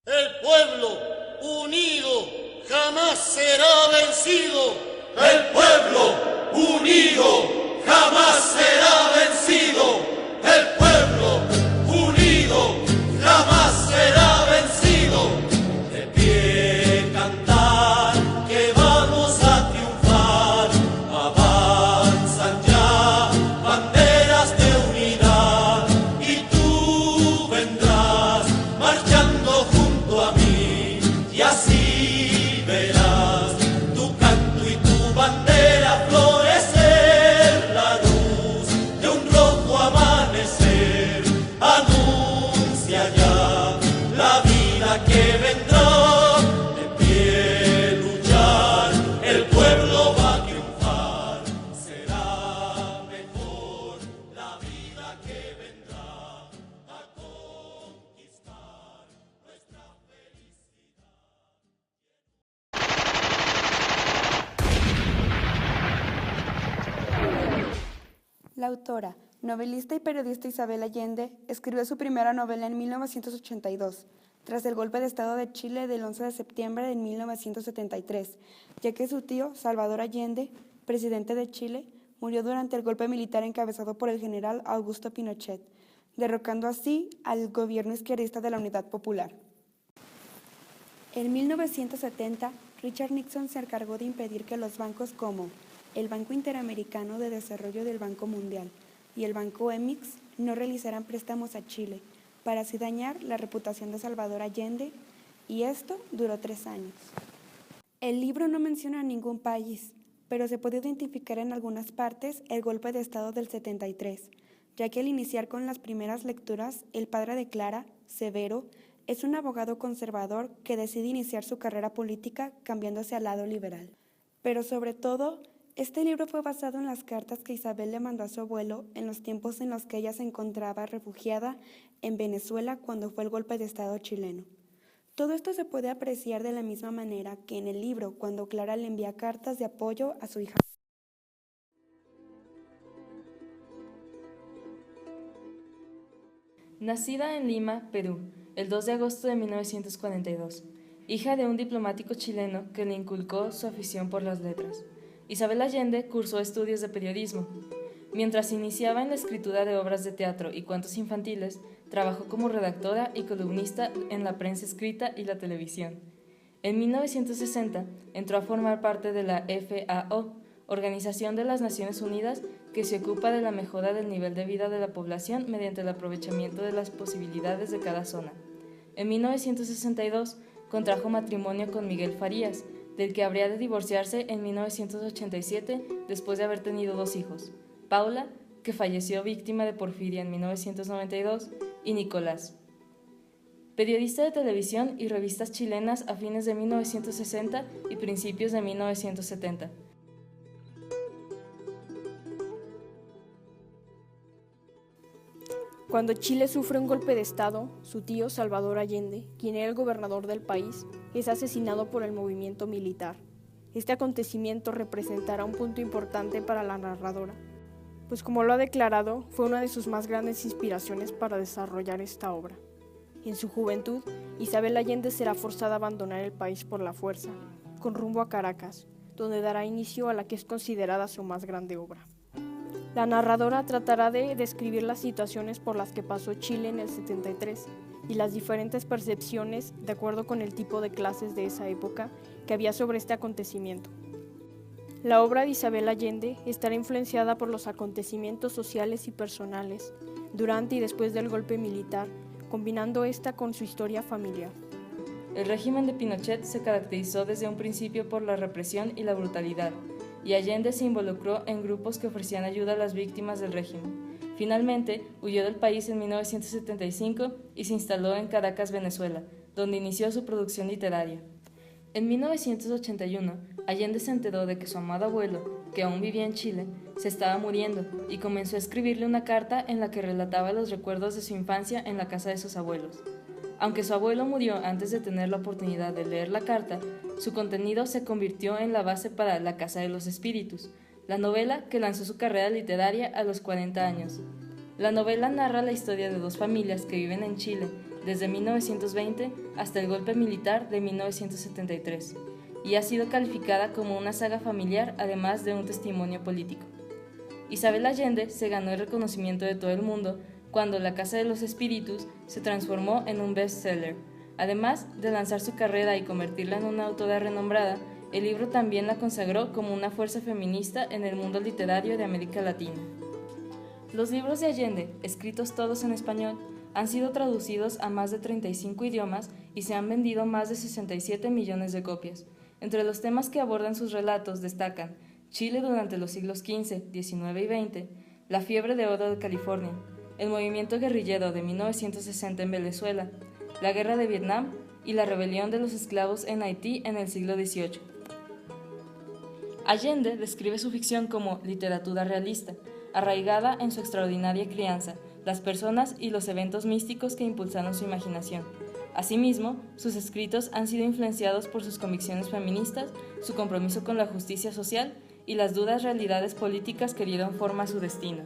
El pueblo unido jamás será vencido. El pueblo unido jamás será vencido. El pueblo unido jamás será vencido. De pie cantar que vamos a triunfar. Avanzan ya banderas de unidad y tú vendrás marchando junto a mí y así verás tu canto y tu bandera florecer, la luz de un rojo amanecer anuncia ya la vida que vendrá. De pie luchar, el pueblo va a triunfar, será mejor la vida que vendrá a conquistar nuestra felicidad. La autora, novelista y periodista Isabel Allende escribió su primera novela en 1982, tras el golpe de Estado de Chile del 11 de septiembre de 1973, ya que su tío, Salvador Allende, presidente de Chile, murió durante el golpe militar encabezado por el general Augusto Pinochet, derrocando así al gobierno izquierdista de la Unidad Popular. En 1970, Richard Nixon se encargó de impedir que los bancos como el Banco Interamericano de Desarrollo del Banco Mundial y el Banco Emix no realizaran préstamos a Chile, para así dañar la reputación de Salvador Allende, y esto duró 3 años. El libro no menciona a ningún país, pero se puede identificar en algunas partes el golpe de Estado del 73, ya que al iniciar con las primeras lecturas, el padre de Clara, Severo, es un abogado conservador que decide iniciar su carrera política cambiándose al lado liberal. Pero sobre todo, este libro fue basado en las cartas que Isabel le mandó a su abuelo en los tiempos en los que ella se encontraba refugiada en Venezuela cuando fue el golpe de Estado chileno. Todo esto se puede apreciar de la misma manera que en el libro cuando Clara le envía cartas de apoyo a su hija. Nacida en Lima, Perú, el 2 de agosto de 1942, hija de un diplomático chileno que le inculcó su afición por las letras, Isabel Allende cursó estudios de periodismo. Mientras iniciaba en la escritura de obras de teatro y cuentos infantiles, trabajó como redactora y columnista en la prensa escrita y la televisión. En 1960 entró a formar parte de la FAO, Organización de las Naciones Unidas, que se ocupa de la mejora del nivel de vida de la población mediante el aprovechamiento de las posibilidades de cada zona. En 1962 contrajo matrimonio con Miguel Farías, del que habría de divorciarse en 1987 después de haber tenido 2 hijos, Paula, que falleció víctima de porfiria en 1992, y Nicolás. Periodista de televisión y revistas chilenas a fines de 1960 y principios de 1970. Cuando Chile sufre un golpe de Estado, su tío Salvador Allende, quien era el gobernador del país, es asesinado por el movimiento militar. Este acontecimiento representará un punto importante para la narradora, pues como lo ha declarado, fue una de sus más grandes inspiraciones para desarrollar esta obra. En su juventud, Isabel Allende será forzada a abandonar el país por la fuerza, con rumbo a Caracas, donde dará inicio a la que es considerada su más grande obra. La narradora tratará de describir las situaciones por las que pasó Chile en el 73 y las diferentes percepciones de acuerdo con el tipo de clases de esa época que había sobre este acontecimiento. La obra de Isabel Allende estará influenciada por los acontecimientos sociales y personales durante y después del golpe militar, combinando esta con su historia familiar. El régimen de Pinochet se caracterizó desde un principio por la represión y la brutalidad, y Allende se involucró en grupos que ofrecían ayuda a las víctimas del régimen. Finalmente, huyó del país en 1975 y se instaló en Caracas, Venezuela, donde inició su producción literaria. En 1981, Allende se enteró de que su amado abuelo, que aún vivía en Chile, se estaba muriendo y comenzó a escribirle una carta en la que relataba los recuerdos de su infancia en la casa de sus abuelos. Aunque su abuelo murió antes de tener la oportunidad de leer la carta, su contenido se convirtió en la base para La Casa de los Espíritus, la novela que lanzó su carrera literaria a los 40 años. La novela narra la historia de 2 familias que viven en Chile desde 1920 hasta el golpe militar de 1973, y ha sido calificada como una saga familiar además de un testimonio político. Isabel Allende se ganó el reconocimiento de todo el mundo cuando La Casa de los Espíritus se transformó en un bestseller. Además de lanzar su carrera y convertirla en una autora renombrada, el libro también la consagró como una fuerza feminista en el mundo literario de América Latina. Los libros de Allende, escritos todos en español, han sido traducidos a más de 35 idiomas y se han vendido más de 67 millones de copias. Entre los temas que abordan sus relatos destacan Chile durante los siglos XV, XIX y XX, la fiebre de oro de California, el movimiento guerrillero de 1960 en Venezuela, la guerra de Vietnam y la rebelión de los esclavos en Haití en el siglo XVIII. Allende describe su ficción como literatura realista, arraigada en su extraordinaria crianza, las personas y los eventos místicos que impulsaron su imaginación. Asimismo, sus escritos han sido influenciados por sus convicciones feministas, su compromiso con la justicia social y las duras realidades políticas que dieron forma a su destino.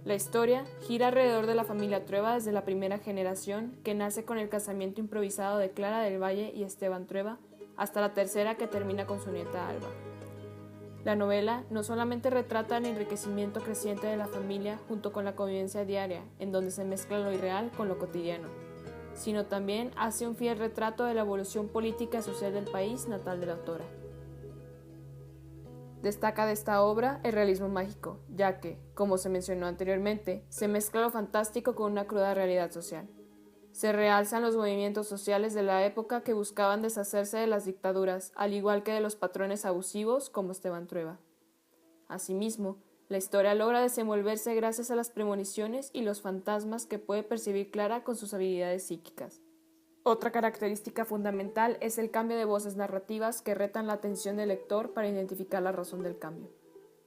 La historia gira alrededor de la familia Trueba desde la primera generación, que nace con el casamiento improvisado de Clara del Valle y Esteban Trueba, hasta la tercera que termina con su nieta Alba. La novela no solamente retrata el enriquecimiento creciente de la familia junto con la convivencia diaria, en donde se mezcla lo irreal con lo cotidiano, sino también hace un fiel retrato de la evolución política y social del país natal de la autora. Destaca de esta obra el realismo mágico, ya que, como se mencionó anteriormente, se mezcla lo fantástico con una cruda realidad social. Se realzan los movimientos sociales de la época que buscaban deshacerse de las dictaduras, al igual que de los patrones abusivos como Esteban Trueba. Asimismo, la historia logra desenvolverse gracias a las premoniciones y los fantasmas que puede percibir Clara con sus habilidades psíquicas. Otra característica fundamental es el cambio de voces narrativas que retan la atención del lector para identificar la razón del cambio.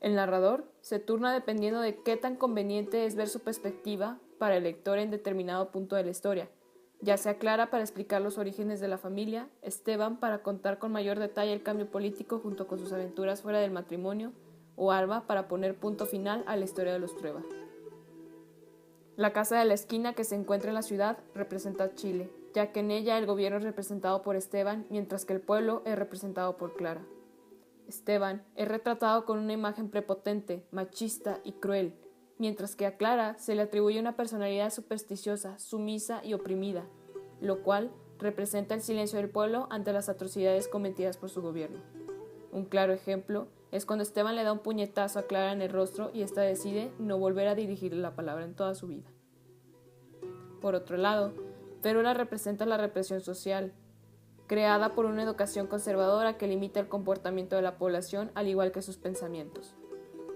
El narrador se turna dependiendo de qué tan conveniente es ver su perspectiva para el lector en determinado punto de la historia, ya sea Clara para explicar los orígenes de la familia, Esteban para contar con mayor detalle el cambio político junto con sus aventuras fuera del matrimonio, o Alba para poner punto final a la historia de los Trueba. La casa de la esquina que se encuentra en la ciudad representa a Chile, ya que en ella el gobierno es representado por Esteban, mientras que el pueblo es representado por Clara. Esteban es retratado con una imagen prepotente, machista y cruel, mientras que a Clara se le atribuye una personalidad supersticiosa, sumisa y oprimida, lo cual representa el silencio del pueblo ante las atrocidades cometidas por su gobierno. Un claro ejemplo es cuando Esteban le da un puñetazo a Clara en el rostro y ésta decide no volver a dirigirle la palabra en toda su vida. Por otro lado, Férula representa la represión social, creada por una educación conservadora que limita el comportamiento de la población al igual que sus pensamientos.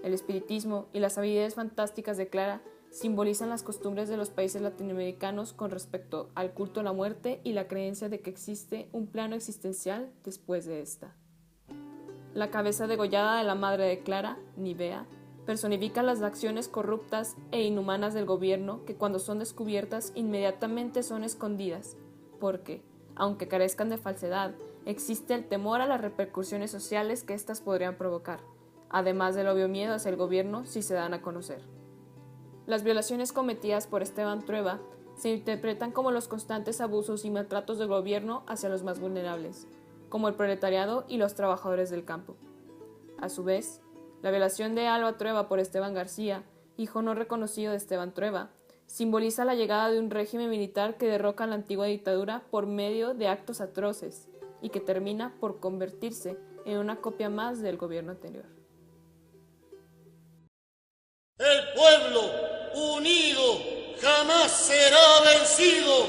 El espiritismo y las habilidades fantásticas de Clara simbolizan las costumbres de los países latinoamericanos con respecto al culto a la muerte y la creencia de que existe un plano existencial después de esta. La cabeza degollada de la madre de Clara, Nivea, personifica las acciones corruptas e inhumanas del gobierno que cuando son descubiertas inmediatamente son escondidas, porque, aunque carezcan de falsedad, existe el temor a las repercusiones sociales que éstas podrían provocar, además del obvio miedo hacia el gobierno si se dan a conocer. Las violaciones cometidas por Esteban Trueba se interpretan como los constantes abusos y maltratos del gobierno hacia los más vulnerables, como el proletariado y los trabajadores del campo. A su vez, la violación de Alba Trueba por Esteban García, hijo no reconocido de Esteban Trueba, simboliza la llegada de un régimen militar que derroca la antigua dictadura por medio de actos atroces y que termina por convertirse en una copia más del gobierno anterior. El pueblo unido jamás será vencido.